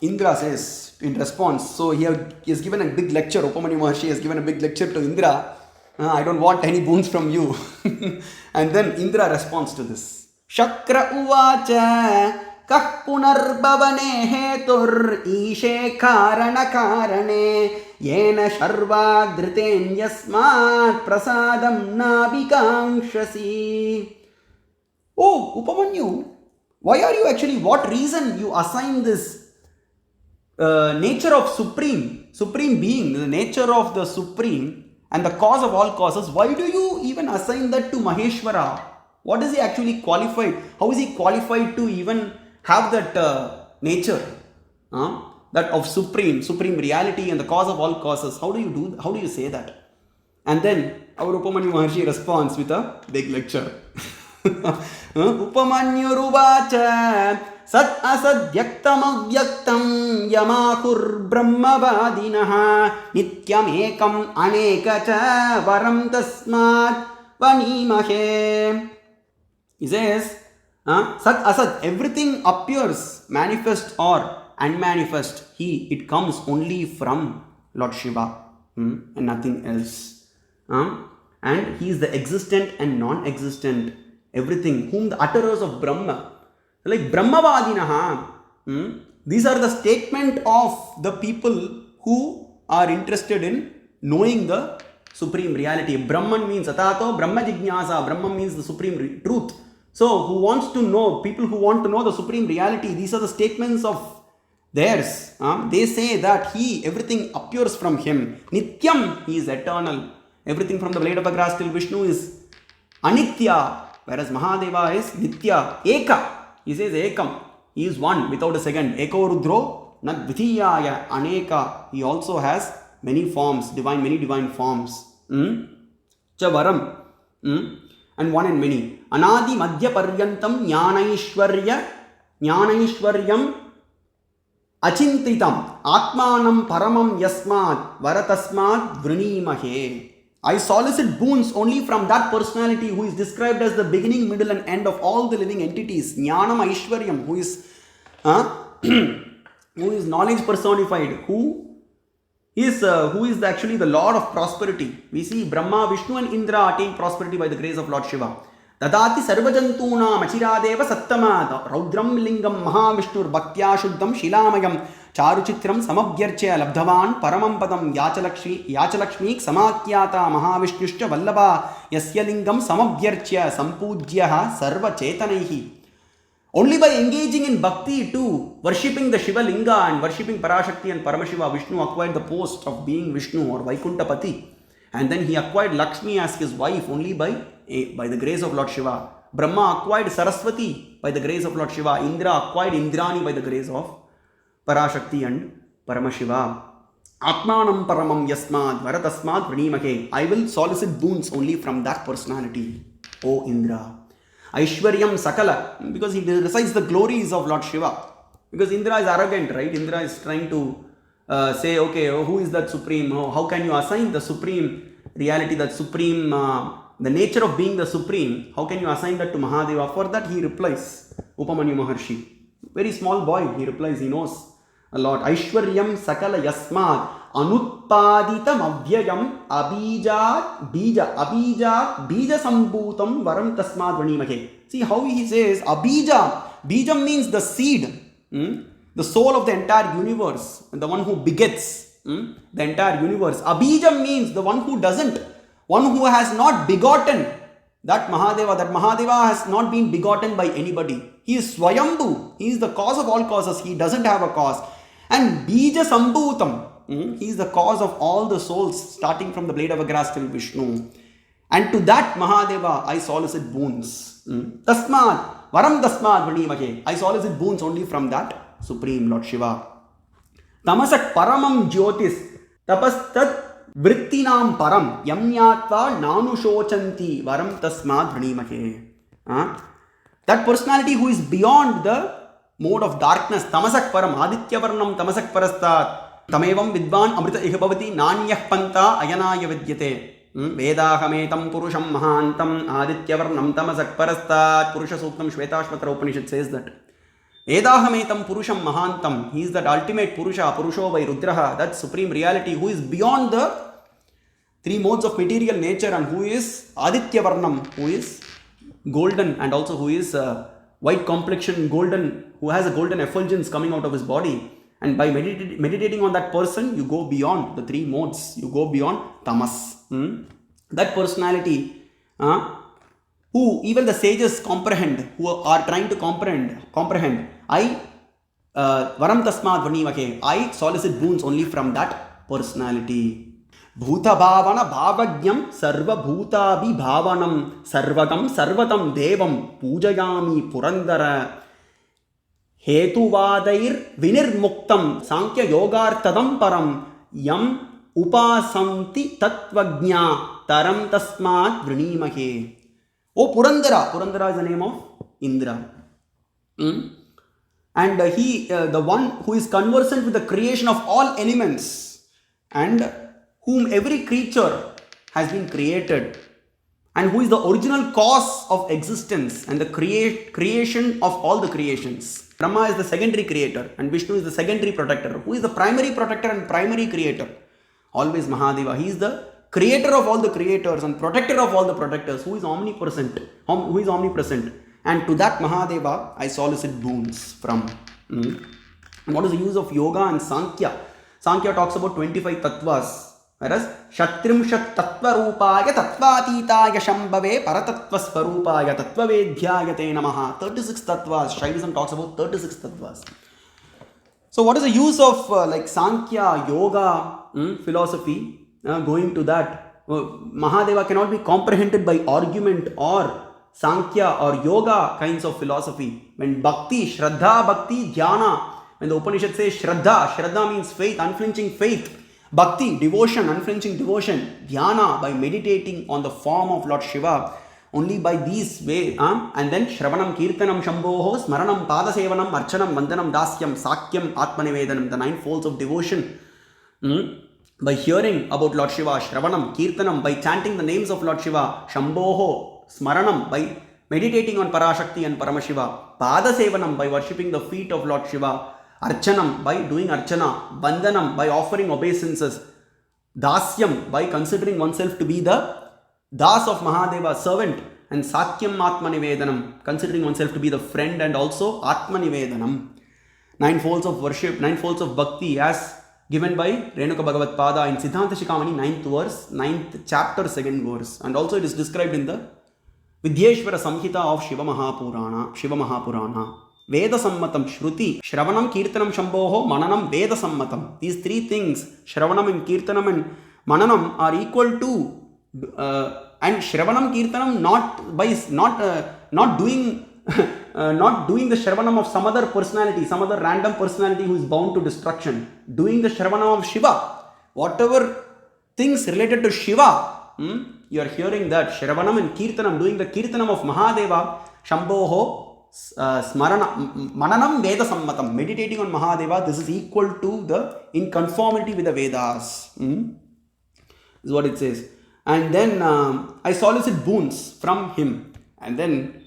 Indra says in response, so he has given a big lecture, Upamanyu Maharishi has given a big lecture to Indra, I don't want any boons from you. And then Indra responds to this. Shakra uvacha kah punarbhavane hetur ishe karana karane yena sharva driten yasmat prasadam nabhikankshasi. Oh, Upamanyu, why are you actually, what reason you assign this nature of supreme being, the nature of the supreme and the cause of all causes, why do you even assign that to Maheshwara? What is he actually qualified? How is he qualified to even have that nature, that of supreme reality and the cause of all causes? How do you say that? And then our Upamanyu Maharishi responds with a big lecture. Upamanyu ruvacha Sat asad vyaktam avyaktam yamakur brahmavadinaha nityam ekam anekacha varam tasmat vanimahe. He says, Sat asad, everything appears manifest or unmanifest. It comes only from Lord Shiva and nothing else. And he is the existent and non-existent, everything, whom the utterers of Brahma, like Brahmavadinaha, these are the statement of the people who are interested in knowing the supreme reality. Brahman means Atato, Brahma Jignasa, Brahman means the supreme truth. So, who wants to know, people who want to know the supreme reality, these are the statements of theirs. They say that everything appears from him. Nityam, he is eternal. Everything from the blade of a grass till Vishnu is Anitya, whereas Mahadeva is Nitya. Eka. He says Ekam. He is one without a second. Eko Rudro Nad Dvitiyaya Aneka. He also has many forms, many divine forms. Chavaram. And one and many. Anadi Madhya Paryantam Jnanaishwaryam Achintitam Atmanam Paramam Yasmat Varatasmat Vrinimahe. I solicit boons only from that personality who is described as the beginning, middle and end of all the living entities. Jnanam Aishwaryam, who is knowledge personified, who is actually the Lord of prosperity. We see Brahma, Vishnu and Indra attain prosperity by the grace of Lord Shiva. Dadati sarvajantuna machiradeva sattama raudram lingam mahavishnur bhaktya shuddham shilamayam charuchitram samabhyarchya labdhavan paramam padam yachalakshmi samakyata mahavishnushcha vallabha yasya lingam samabhyarchya sampujyaha sarva chetanaihi. Only by engaging in bhakti to worshipping the Shiva Linga and worshipping Parashakti and Paramashiva, Vishnu acquired the post of being Vishnu or Vaikuntapati. And then he acquired Lakshmi as his wife only by the grace of Lord Shiva. Brahma acquired Saraswati by the grace of Lord Shiva. Indra acquired Indrani by the grace of Parashakti and Paramashiva. Atmanam paramam yasmad varatasmad vrinimahe. I will solicit boons only from that personality, O Indra. Aishwaryam Sakala, because he recites the glories of Lord Shiva. Because Indra is arrogant, right? Indra is trying to say, okay, who is that supreme? How can you assign the supreme reality, that supreme, the nature of being the supreme? How can you assign that to Mahadeva? For that he replies, Upamanyu Maharishi. Very small boy, he replies, he knows a lot. Aishwaryam Sakala Yasmad Anutpaditam Avyayam Abijat Bija Sambhutam Varam Tasmad Vanimahe. See how he says Abija. Bijam means the seed, the soul of the entire universe, the one who begets the entire universe. Abijam means the one who doesn't, one who has not begotten. That Mahadeva has not been begotten by anybody. He is Swayambhu. He is the cause of all causes. He doesn't have a cause. And Bija Sambhutam. He is the cause of all the souls, starting from the blade of a grass till Vishnu. And to that Mahadeva I solicit boons. Tasmad, Varam Tasmad Vanimahe. I solicit boons only from that Supreme Lord Shiva. Tamasak Paramam Jyotis Tapastat Vrittinam Param Yamnyatva Nanushocanti Varam Tasmad Vanimahe. That personality who is beyond the mode of darkness, Tamasak Param, Aditya Varnam Tamasak Parastat. Tamevam vidvan amrita ihbhavati nanyah panta ayanaya vidyate. Vedahametam purusham mahantam adityavarnam tamasak parastat. Purusha Suktam Shvetashvatra Upanishad says that Edahametam Purusham Mahantam. He is that ultimate Purusha, Purusho vai Rudraha, that supreme reality who is beyond the three modes of material nature and who is Aditya Varnam, who is golden and also who is white complexion, golden, who has a golden effulgence coming out of his body. And by meditating on that person, you go beyond the three modes, you go beyond tamas. That personality, who even the sages comprehend, who are trying to comprehend. I varam tasmad vanimake, I solicit boons only from that personality. Bhuta bhavana bhavajnam sarva bhutabhi bhavanam sarvagam sarvatam devam pujayami purandara hetuvadair vinirmuktam sankhya yogartadam param yam upasamti tatvajna taram tasmad vrinimake. Oh Purandara, Purandara is the name of Indra. And he, the one who is conversant with the creation of all elements and whom every creature has been created and who is the original cause of existence and the creation of all the creations. Brahma is the secondary creator and Vishnu is the secondary protector. Who is the primary protector and primary creator? Always Mahadeva. He is the creator of all the creators and protector of all the protectors, who is omnipresent. And to that Mahadeva, I solicit boons from. And what is the use of yoga and Sankhya? Sankhya talks about 25 tattvas. Whereas Shatrimshat Tattva Rupaya Tattvatitaya Shambhave Paratatva Swarupaya Tattvavedhyayate Namaha. 36 tattvas. Shaivism talks about 36 tattvas. So what is the use of like Sankhya, yoga, philosophy? Going to that, Mahadeva cannot be comprehended by argument or Sankhya or yoga kinds of philosophy. When Bhakti, Shraddha, Bhakti, Dhyana, when the Upanishad says Shraddha, Shraddha means faith, unflinching faith. Bhakti, devotion, unflinching devotion. Dhyana, by meditating on the form of Lord Shiva. Only by these way, and then Shravanam, Kirtanam, Shambhoho, Smaranam, Padasevanam, Archanam, Vandanam, Dasyam, Sakyam, Atmanivedanam, the 9 folds of devotion. By hearing about Lord Shiva, Shravanam, Kirtanam, by chanting the names of Lord Shiva, Shambhoho, Smaranam, by meditating on Parashakti and Paramashiva, Padasevanam, by worshipping the feet of Lord Shiva, Archanam, by doing Archana, Vandanam, by offering obeisances, Dasyam, by considering oneself to be the Das of Mahadeva, servant, and Sakyam Atmanivedanam, considering oneself to be the friend and also Atmanivedanam. 9 folds of worship, 9 folds of bhakti as given by Renuka Bhagavat Pada in Siddhanta Shikamani 9th verse, 9th chapter, 2nd verse. And also it is described in the Vidyeshwara Samhita of Shiva Mahapurana. Veda Sammatam Shruti, Shravanam, Kirtanam, Shambhoho, Mananam, Veda Sammatam. These 3 things, Shravanam and Kirtanam and Mananam, are equal to and Shravanam Kirtanam not doing the Shravanam of some other personality, some other random personality who is bound to destruction. Doing the Shravanam of Shiva. Whatever things related to Shiva, you are hearing that Shravanam and Kirtanam, doing the Kirtanam of Mahadeva, Shambhoho, Smarana, Mananam, Veda Sammatam, meditating on Mahadeva, this is equal to the in conformity with the Vedas. This is what it says. And then I solicit boons from him. And then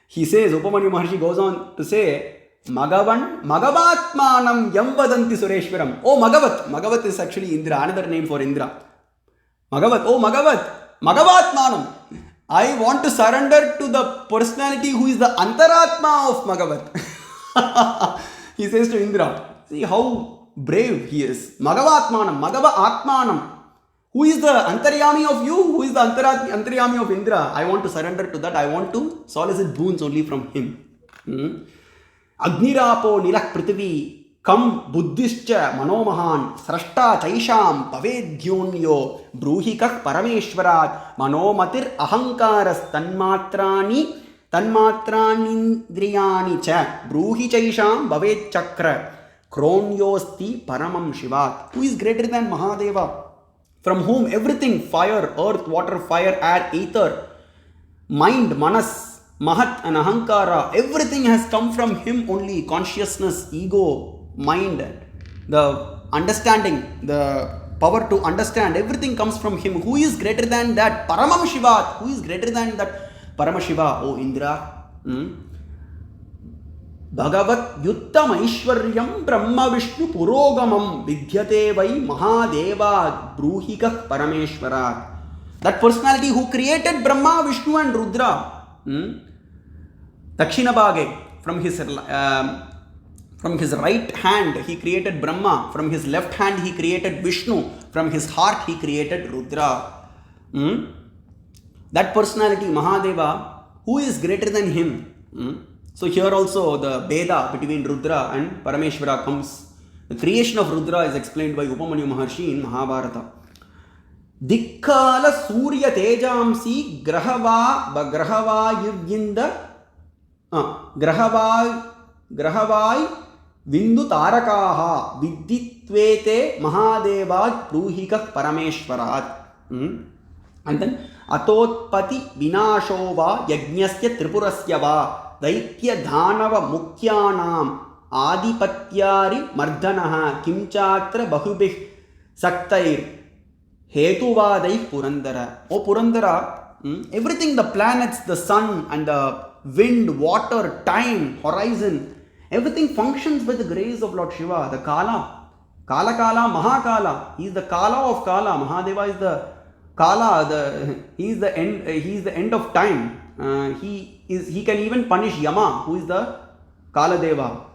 he says, Upamanyu Maharishi goes on to say, Magavan, Magavatmanam Yamvadanti Sureshwaram. Oh Magavat. Magavat is actually Indra, another name for Indra. Magavat, oh Magavat, Magavatmanam. I want to surrender to the personality who is the Antaratma of Magavat. He says to Indra, see how brave he is. Magavatmanam, Magava Atmanam. Who is the Antaryami of you? Who is the Antaryami of Indra? I want to surrender to that. I want to solicit boons only from him. Agnirapo Nilak Prithvi Kam Buddhischa Manomahan Srashta Chaisham Pavedyonyo Bruhikak Parameshwarat Manomatir Ahankaras Tanmatranindriyani Cha Bruhi Chaisham Bhaved Chakra Kronyosti Paramam Shivat. Who is greater than Mahadeva? From whom everything, fire, earth, water, fire, air, ether, mind, manas, mahat and ahankara, everything has come from him only. Consciousness, ego, mind, the understanding, the power to understand, everything comes from him. Who is greater than that? Paramam Shivat. Who is greater than that Paramashiva? Oh Indra. Bhagavat Yuttam Aishwaryam Brahma Vishnu Purogamam Vidyate Vai Mahadeva Bruhikah Parameshwarat. That personality who created Brahma, Vishnu and Rudra. Dakshina Bhage, from his right hand he created Brahma, from his left hand he created Vishnu, from his heart he created Rudra. That personality, Mahadeva, who is greater than him? So here also the Veda between Rudra and Parameshwara comes. The creation of Rudra is explained by Upamanyu Maharishi in Mahabharata. Dikkala Surya Tejamsi Grahava Yuvyinda Grahavai Vindu Tarakaha Viditvete Mahadeva Bruhikah Parameshwarat. And then Atotpati Vinashova Yajnasya Tripurasyava Daitya Dhanava Mukhyanam Adipatyari Mardanaha Kimchatra Bahubih Saktair Hetuvadai Purandara. Oh Purandara, everything, the planets, the sun and the wind, water, time, horizon, everything functions by the grace of Lord Shiva. The Kala, Mahakala. He is the Kala of Kala. Mahadeva is the Kala. He is the end of time. He can even punish Yama, who is the Kala Deva.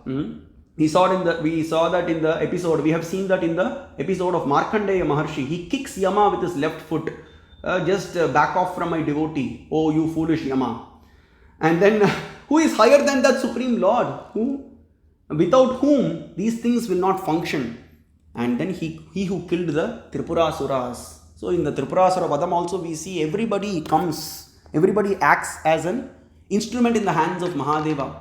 We saw that in the episode. We have seen that in the episode of Markandeya Maharshi. He kicks Yama with his left foot. Just back off from my devotee, oh you foolish Yama. And then who is higher than that Supreme Lord? Without whom these things will not function. And then he who killed the Tripurasuras. So in the Tripurasura Vadam also we see everybody acts as an instrument in the hands of Mahadeva.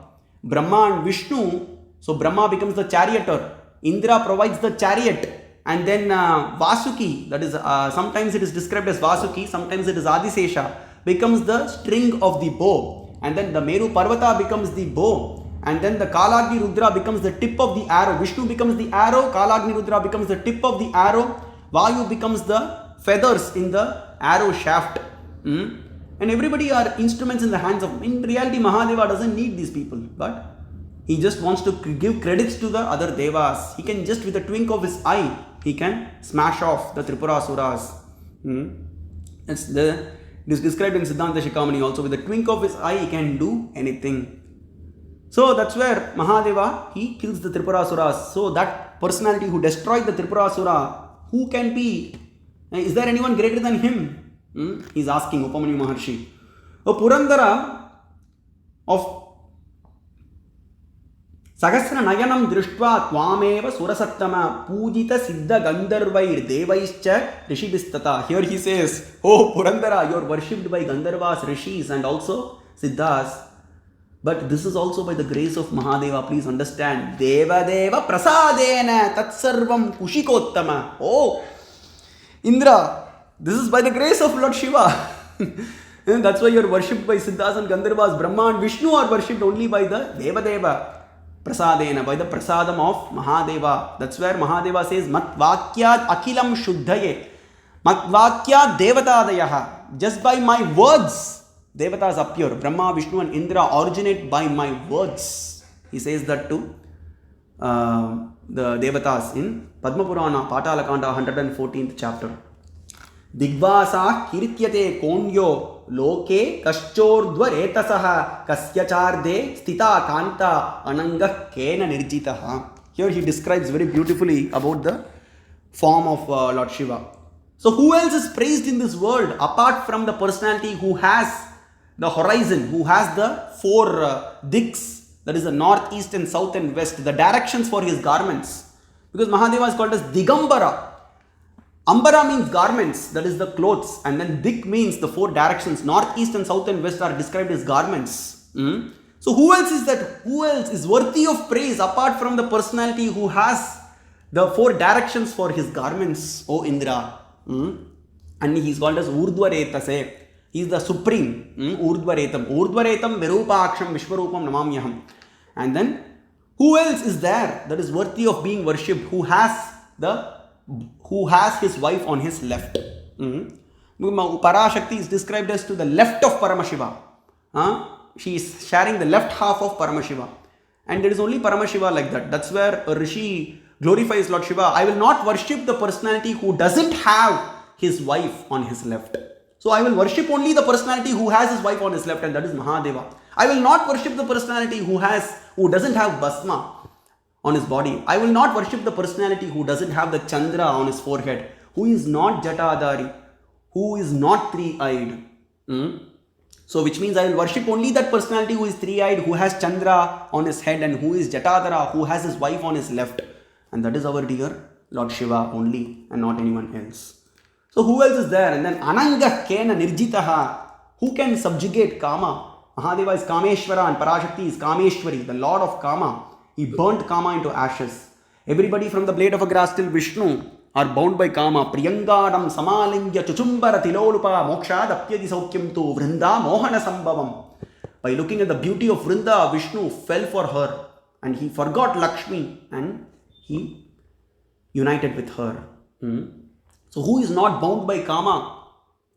Brahma and Vishnu, so Brahma becomes the charioteer, Indra provides the chariot, and then Vasuki, that is sometimes it is described as Vasuki, sometimes it is Adisesha, becomes the string of the bow, and then the Meru Parvata becomes the bow, and then the Kalagni Rudra becomes the tip of the arrow. Vishnu becomes the arrow, Kalagni Rudra becomes the tip of the arrow, Vayu becomes the feathers in the arrow shaft. And everybody are instruments in the hands of. In reality, Mahadeva doesn't need these people, but he just wants to give credits to the other devas. He can just, with a twink of his eye, he can smash off the Tripurasuras. It is described in Siddhanta Shikamani also. With a twink of his eye, he can do anything. So that's where Mahadeva, he kills the Tripurasuras. So that personality who destroyed the Tripurasura, who can be? Is there anyone greater than him? He is asking Upamanyu Maharishi. O Purandara of Sahasra Nayanam Drishtva Tvameva Surasattama Pujita Siddha Gandharvair Devaischa Rishibhistata. Here he says, oh Purandara, you are worshipped by Gandharvas, Rishis and also Siddhas. But this is also by the grace of Mahadeva. Please understand. Deva Deva Prasadena Tatsarvam Kushikottama. Oh Indra, this is by the grace of Lord Shiva. And that's why you are worshipped by Siddhas and Gandharvas. Brahma and Vishnu are worshipped only by the Deva Deva Prasadena, by the Prasadam of Mahadeva. That's where Mahadeva says, Matvakyad Akilam Shuddhaye. Matvakyad Devatadayaha. Just by my words, Devatas appear. Brahma, Vishnu and Indra originate by my words. He says that to the Devatas in Padma Purana, Patala Kanda, 114th chapter. Digvasa Kirityate Konyo Loke Kaschordva Retasaha Kasyacharde Stita Kanta Ananga Kena Nirjitaha. Here he describes very beautifully about the form of Lord Shiva. So who else is praised in this world apart from the personality who has the horizon, who has the four diks, that is the north, east and south and west, the directions for his garments. Because Mahadeva is called as Digambara. Ambara means garments, that is the clothes, and then Dik means the four directions. North, east and south and west are described as garments. So who else is that? Who else is worthy of praise apart from the personality who has the four directions for his garments, O Indra? And he is called as Urdhvaretase. He is the supreme. Urdhvaretam. Urdhvaretam Virupaksham Vishwarupam Namamyaham. And then who else is there that is worthy of being worshipped, who has his wife on his left? Parashakti is described as to the left of Paramashiva. She is sharing the left half of Paramashiva. And there is only Paramashiva like that. That's where a Rishi glorifies Lord Shiva. I will not worship the personality who doesn't have his wife on his left. So I will worship only the personality who has his wife on his left, and that is Mahadeva. I will not worship the personality who doesn't have Basma on his body. I will not worship the personality who doesn't have the Chandra on his forehead, who is not Jatadhari, who is not three-eyed. So which means I will worship only that personality who is three-eyed, who has Chandra on his head, and who is Jatadhara, who has his wife on his left. And that is our dear Lord Shiva only, and not anyone else. So who else is there? And then Ananga Kena Nirjitaha. Who can subjugate Kama? Mahadeva is Kameshwara and Parashakti is Kameshwari, the Lord of Kama. He burnt Kama into ashes. Everybody from the blade of a grass till Vishnu are bound by Kama. Priyangadam Samalingya Chuchumbara Tilolupa Mokshad Apyadi Saukyam Tu Vrinda Mohana Sambhavam. By looking at the beauty of Vrinda, Vishnu fell for her and he forgot Lakshmi and he united with her. So who is not bound by Kama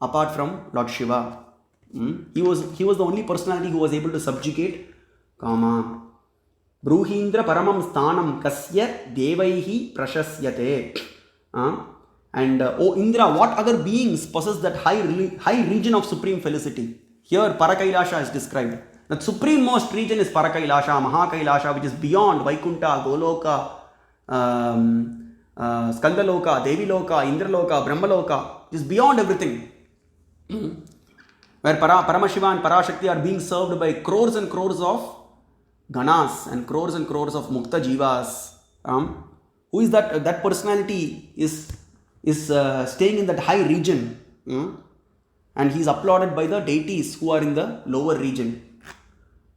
apart from Lord Shiva? He was the only personality who was able to subjugate Kama. Bruhindra Paramam Sthanam Kasya Devaihi Prashasyate. And Indra, what other beings possess that high region of supreme felicity? Here Parakailasha is described. The supreme most region is Parakailasha, Mahakailasha, which is beyond Vaikunta, Goloka, Skandaloka, Deviloka, Indraloka, Brahmaloka. It is beyond everything. Where Paramashiva and Parashakti are being served by crores and crores of Ganas and crores of Mukta Jivas. Who is that? That personality is staying in that high region. And he is applauded by the deities who are in the lower region.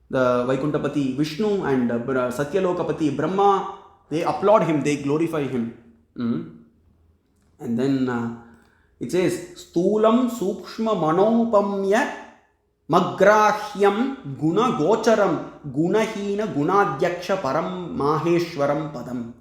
The Vaikuntapati Vishnu and Satyalokapati Brahma, they applaud him, they glorify him. And then it says, Sthulam Sukshma Manopamya Magrahyam Guna Gocharam Gunahina Gunadyaksha Param Maheshwaram Padam.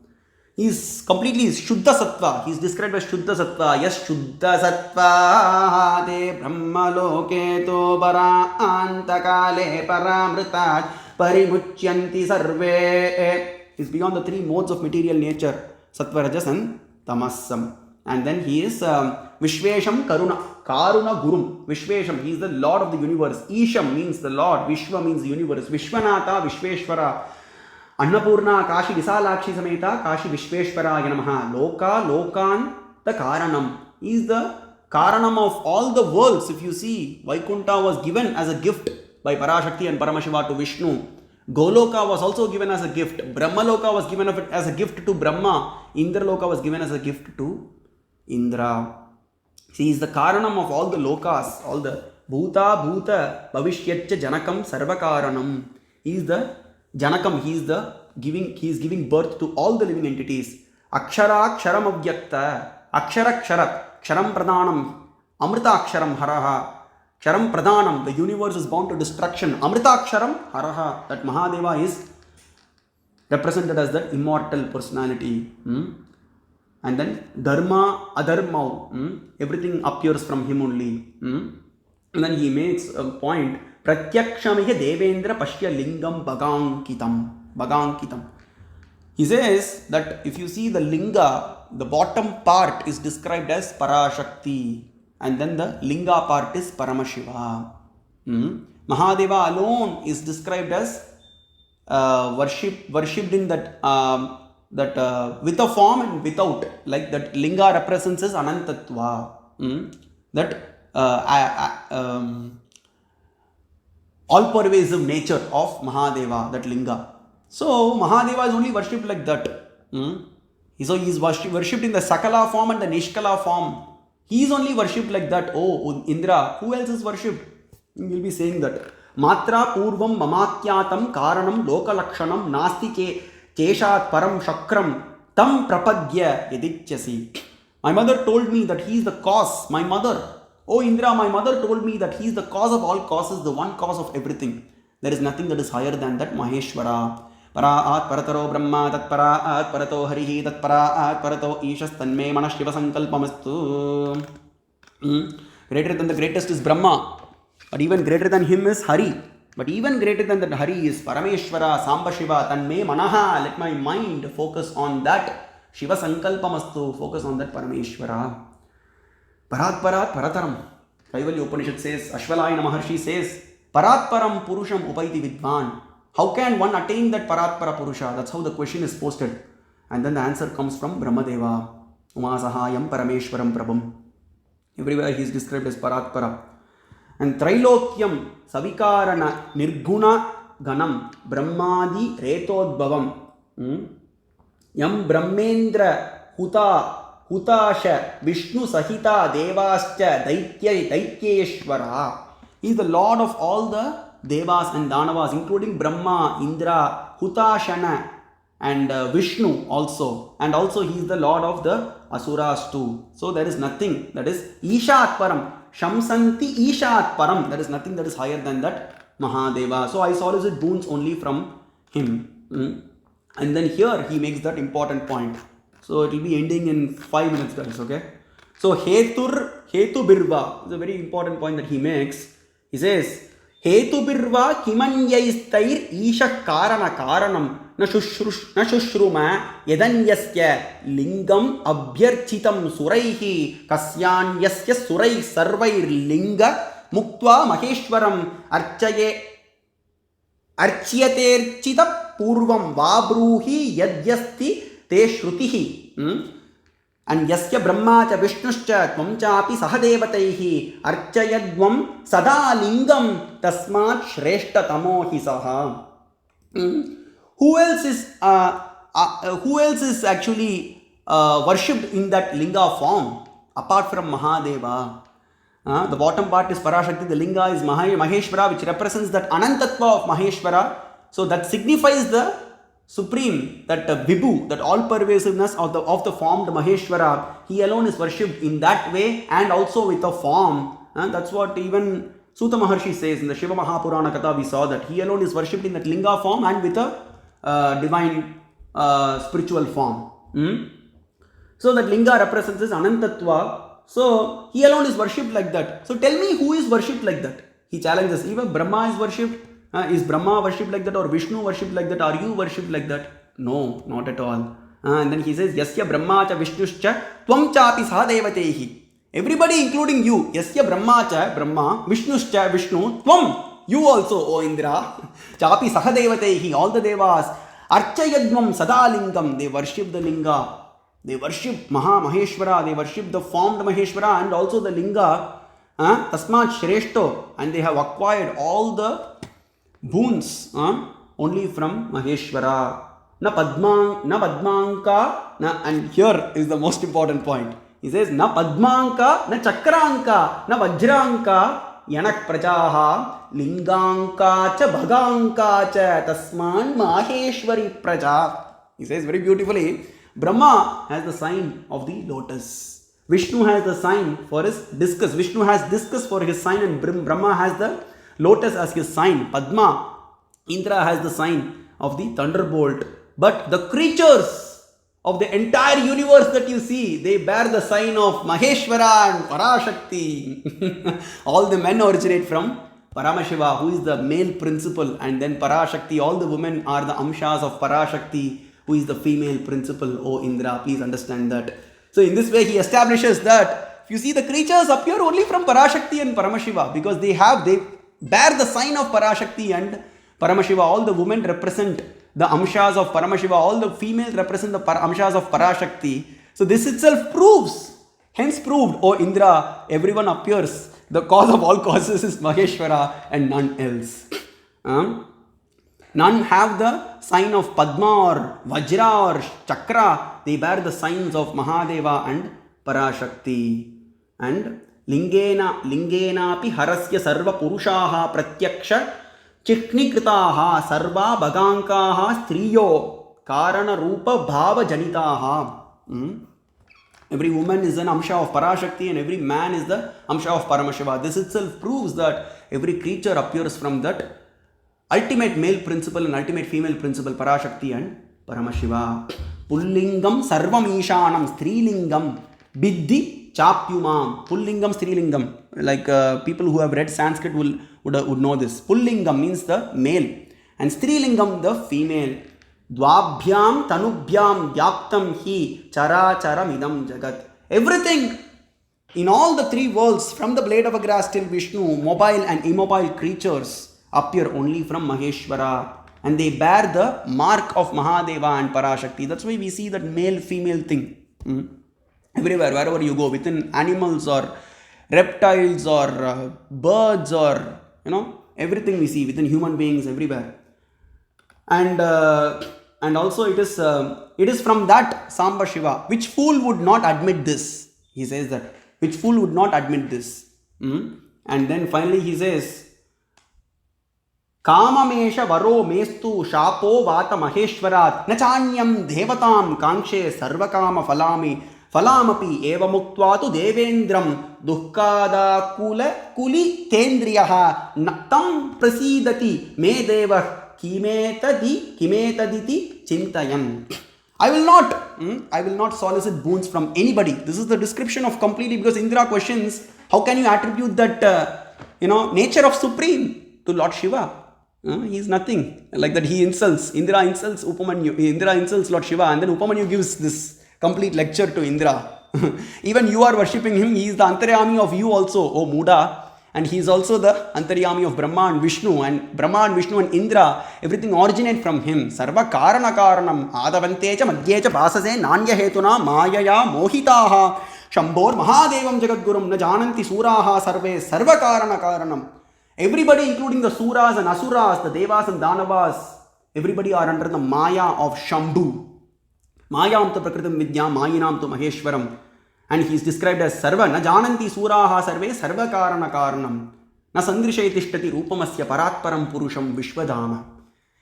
He is completely Shuddha Sattva. He is described as Shuddha Sattva. Yes, Shuddha Sattva De Brahma Loketo Para Antakale Paramritat Parimuchyanti Sarve. He is beyond the three modes of material nature, Sattva, Rajas and Tamasam. And then he is Vishvesham Karuna Gurum. Vishvesham, he is the Lord of the universe. Isham means the Lord. Vishwa means the universe. Vishwanatha, Vishveshwara. Annapurna, Kashi Visalakshi Sameta, Kashi Vishveshwara Yanamaha. Loka, Lokan, the Karanam. He is the Karanam of all the worlds. If you see, Vaikunta was given as a gift by Parashakti and Paramashiva to Vishnu. Goloka was also given as a gift. Brahmaloka was given as a gift to Brahma. Indraloka was given as a gift to Indra. He is the Karanam of all the lokas, all the Bhuta, Bhuta, Bhavishyatcha, Janakam, Sarvakaranam. He is the Janakam, he is giving birth to all the living entities. Akshara, Ksharam Avyakta, Akshara, Ksharat, Ksharam Pradhanam, Amrita Aksharam Haraha. Ksharam Pradhanam, the universe is bound to destruction. Amrita Aksharam Haraha, that Mahadeva is represented as that immortal personality. And then Dharma, Adharma, everything appears from him only. And then he makes a point, Pratyakshamihe Devendra Pashya Lingam Bhagankitam. He says that if you see the Linga, the bottom part is described as Parashakti. And then the Linga part is Paramashiva. Mahadeva alone is described as worshipped in that with a form and without, like that Linga represents as Anantatva. That all-pervasive nature of Mahadeva, that Linga. So Mahadeva is only worshipped like that. So he is worshipped in the Sakala form and the Nishkala form. He is only worshipped like that. Oh, Indra, who else is worshipped? He will be saying that. Matra Purvam Mamatyatam Karanam Lokalakshanam Nasti Keshat Param Shakram Tam Prapadya Yadichyasi. My mother told me that he is the cause. My mother. Oh Indra, my mother told me that he is the cause of all causes, the one cause of everything. There is nothing that is higher than that Maheshwara. Paraat Parataro Brahma Tat Paraat Parato Harihi Tat Paraat Parato Ishas Tanme Mana Shiva Sankalpamastu. Greater than the greatest is Brahma, but even greater than him is Hari. But even greater than that Hari is Parameshwara, Samba Shiva, Tanme Manaha. Let my mind focus on that. Shiva Sankalpamastu, focus on that Parameshwara. Parat Parat Parataram. Kaivalya Upanishad says, Ashvalayana Maharishi says, Parat Param Purusham Upaiti Vidvan. How can one attain that Parat Para Purusha? That's how the question is posted. And then the answer comes from Brahmadeva. Umasahayam Parameshwaram Prabham. Everywhere he is described as Parat Para. And Trilokyam Savikarana Nirguna Ganam Brahmadi Retodbhavam. Yam Brahmendra Hutasha Vishnu Sahita Devascha Daityeshwara. He is the Lord of all the Devas and Danavas, including Brahma, Indra, Hutashana and Vishnu also. And also he is the Lord of the Asuras too. So there is nothing that is Ishat Param. Shamsanti Ishat Param. There is nothing that is higher than that Mahadeva. So I solicit boons only from him. And then here he makes that important point. So it will be ending in 5 minutes, guys, okay? So Hetu Birva is a very important point that he makes. He says, Hetu Birva Kimanyaistair Isha Karana Karanam Na Shushruma Yadanyasya Lingam Abhyarchitam Suraihi Kasyan Yasya Surai Sarvair Linga Muktva Maheshwaram Archyaterchita Purvam Vabruhi Yadyasti Te Shrutihi. And Yasya Brahma cha Vishnuscha Tvam chapi Sahadevataihi Archayadvam Sada Lingam Tasmat Shreshta Tamo Hisaha. Who else is actually worshipped in that linga form apart from Mahadeva? The bottom part is Parashakti, the linga is Maheshwara, which represents that Anantatva of Maheshwara. So that signifies the supreme, that Vibhu, that all-pervasiveness of the formed Maheshwara. He alone is worshipped in that way and also with a form. And that's what even Suta Maharshi says in the Shiva Mahapurana Katha. We saw that he alone is worshipped in that linga form and with a divine spiritual form. So that linga represents his Anantatva. So he alone is worshipped like that. So tell me who is worshipped like that? He challenges. Even Brahma is worshipped. Is Brahma worshipped like that, or Vishnu worshipped like that? Are you worshipped like that? No, not at all. And then he says, Yasya Brahma cha Vishnuscha Tvam chapi Sahadevatehi. Everybody including you. Yasya Brahma cha Brahma, Vishnuscha Vishnu, Tvam, you also, O Indra. Chapi Sahadevatehi, all the Devas. Archayadvam Sadalingam, they worship the linga. They worship Maheshwara, they worship the formed Maheshwara and also the linga. Tasmat Shreshto, and they have acquired all the boons only from Maheshwara. Na Padmanka, and here is the most important point. He says, Na Padmanka, na Chakranka, na Vajranka, Yanak Prajaha, Linganka cha Bhaganka cha Tasman Maheshwari Praja. He says very beautifully, Brahma has the sign of the lotus. Vishnu has the sign for his discus. Vishnu has discus for his sign and Brahma has the lotus as his sign. Padma. Indra has the sign of the thunderbolt. But the creatures of the entire universe that you see, they bear the sign of Maheshwara and Parashakti. All the men originate from Paramashiva, who is the male principle, and then Parashakti. All the women are the Amshas of Parashakti, who is the female principle. O Indra, please understand that. So in this way he establishes that you see the creatures appear only from Parashakti and Paramashiva, because they bear the sign of Parashakti and Paramashiva. All the women represent the Amshas of Paramashiva. All the females represent the Amshas of Parashakti. So this itself proves, hence proved, O Indra, everyone appears. The cause of all causes is Maheshwara and none else. None have the sign of Padma or Vajra or Chakra. They bear the signs of Mahadeva and Parashakti. And Lingenapi harasya sarva purushaha pratyaksha chiknikritaha sarva bhagankaha striyo karana rupa bhava janitaha. Every woman is an Amsha of Parashakti and every man is the Amsha of Paramashiva. This itself proves that every creature appears from that ultimate male principle and ultimate female principle, Parashakti and Paramashiva. Pullingam sarvam ishanam strilingam Biddhi Chapyumam. Pullingam, Strilingam. Like people who have read Sanskrit would would know this. Pullingam means the male and Strilingam the female. Dvabhyam tanubhyam yaptam hi chara charamidam jagat. Everything in all the three worlds, from the blade of a grass till Vishnu, mobile and immobile creatures appear only from Maheshwara, and they bear the mark of Mahadeva and Parashakti. That's why we see that male-female thing everywhere, wherever you go, within animals or reptiles or birds or everything we see within human beings everywhere. And also it is from that Samba Shiva. Which fool would not admit this? He says that. Which fool would not admit this? And then finally he says, Kamamesha varo mestu shapo vata maheshwarat nachanyam devatam kangshe sarvakama falamapi eva muktvatu devendram dukkada kuli tendriyaha naktam prasidati me devah kimetaditi chintayam. I will not solicit boons from anybody. This is the description of completely, because Indra questions, how can you attribute that nature of Supreme to Lord Shiva? He is nothing. Like that he insults, Indra insults Upamanyu, Indra insults Lord Shiva, and then Upamanyu gives this complete lecture to Indra. Even you are worshipping him, he is the Antaryami of you also, O Muda. And he is also the Antaryami of Brahma and Vishnu. And Brahma and Vishnu and Indra, everything originates from him. Sarva karana karanam adavantecha madhyecha basase nanya hetuna mayaya mohitaha shambhor mahadevam jagadgurum na jananti suraha sarve sarva karana karanam. Everybody, including the Suras and Asuras, the Devas and Danavas, everybody are under the Maya of Shambhu. Mayam tu prakritam vidyam mayinam tu maheshwaram. And he is described as Sarva, na jananti suraha sarve sarva karana karanam, na sandrishay tishtati rupamasya paratparam purusham vishwadama.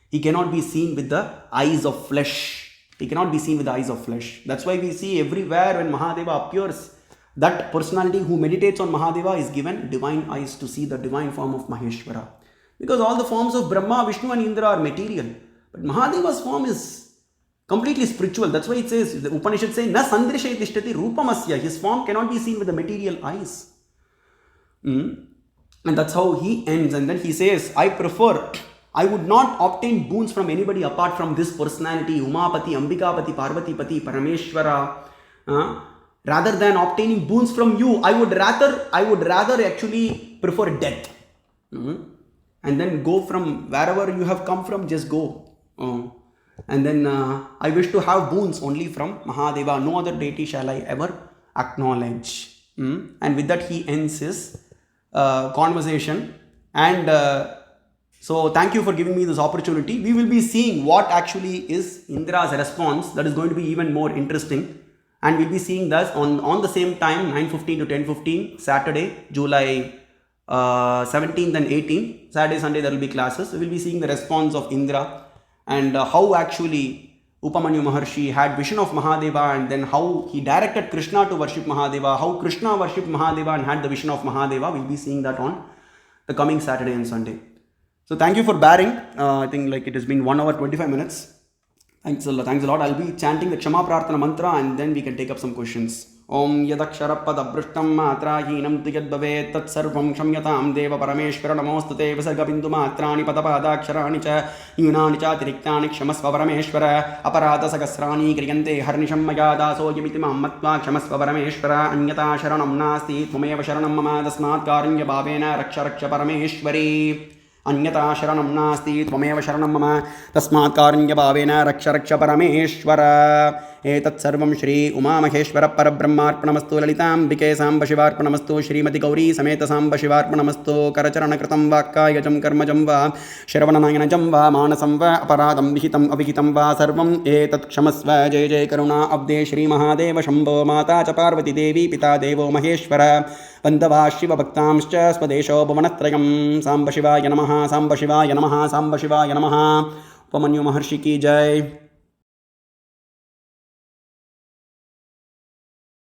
He cannot be seen with the eyes of flesh. He cannot be seen with the eyes of flesh. That's why we see everywhere when Mahadeva appears, that personality who meditates on Mahadeva is given divine eyes to see the divine form of Maheshwara. Because all the forms of Brahma, Vishnu and Indra are material. But Mahadeva's form is completely spiritual. That's why it says, the Upanishad says, na sandrishay tishtati rupamasya. His form cannot be seen with the material eyes. And that's how he ends. And then he says, I would not obtain boons from anybody apart from this personality, Umapati, Ambikapati, Parvatipati, Parameshwara. Rather than obtaining boons from you, I would rather actually prefer death. And then go from wherever you have come from, just go. And then I wish to have boons only from Mahadeva. No other deity shall I ever acknowledge. And with that he ends his conversation. And so thank you for giving me this opportunity. We will be seeing what actually is Indra's response. That is going to be even more interesting. And we'll be seeing this on the same time, 9:15 to 10:15, Saturday, July 17th and 18th. Saturday, Sunday there will be classes. So we'll be seeing the response of Indra. And how actually Upamanyu Maharishi had vision of Mahadeva, and then how he directed Krishna to worship Mahadeva, how Krishna worshipped Mahadeva and had the vision of Mahadeva. We'll be seeing that on the coming Saturday and Sunday. So thank you for bearing. I think it has been 1 hour 25 minutes. Thanks a lot. I'll be chanting the Shiva Paratva mantra and then we can take up some questions. Om yadaksharapada brishtam matrahinam tuyadbhavet tat sarvam shamyatam deva parameshwara namostate visarga bindu matrani padapadaksharaani cha yunani cha tiriktani kshamasva parameshwara aparada sagasrani kriyante harnisham maya daso yamiti mammatva kshamasva parameshwara anyata sharanam nasti tvameva sharanam mama tasmat karunya bhavena raksha parameshwari. Anyata sharanam nasti tvameva sharanam mama tasmat karunya bhavena raksha parameshwara. Etat sarvam Shri Umamaheshwara Parabrahmarpanamastu Lalitambike Samba Shivarpanamastu Shrimati Gauri Sameta Samba Shivarpanamastu Karacharana Kritam Vakayajam Karmajam Va Shravananayanajam Va Manasam Va Aparadam Vihitam Avihitam Va Sarvam Etat Kshamasva Jai Jai Karuna Abde Shri Mahadeva Shambho Mata Cha Parvati Devi Pita Devo Maheshwara Vandava Shiva Bhaktamscha Spadesho Bhavanatrayam Samba Shivaya Namaha Samba Shivaya Namaha Samba Shivaya Namaha. Upamanyu Maharishi ki Jai.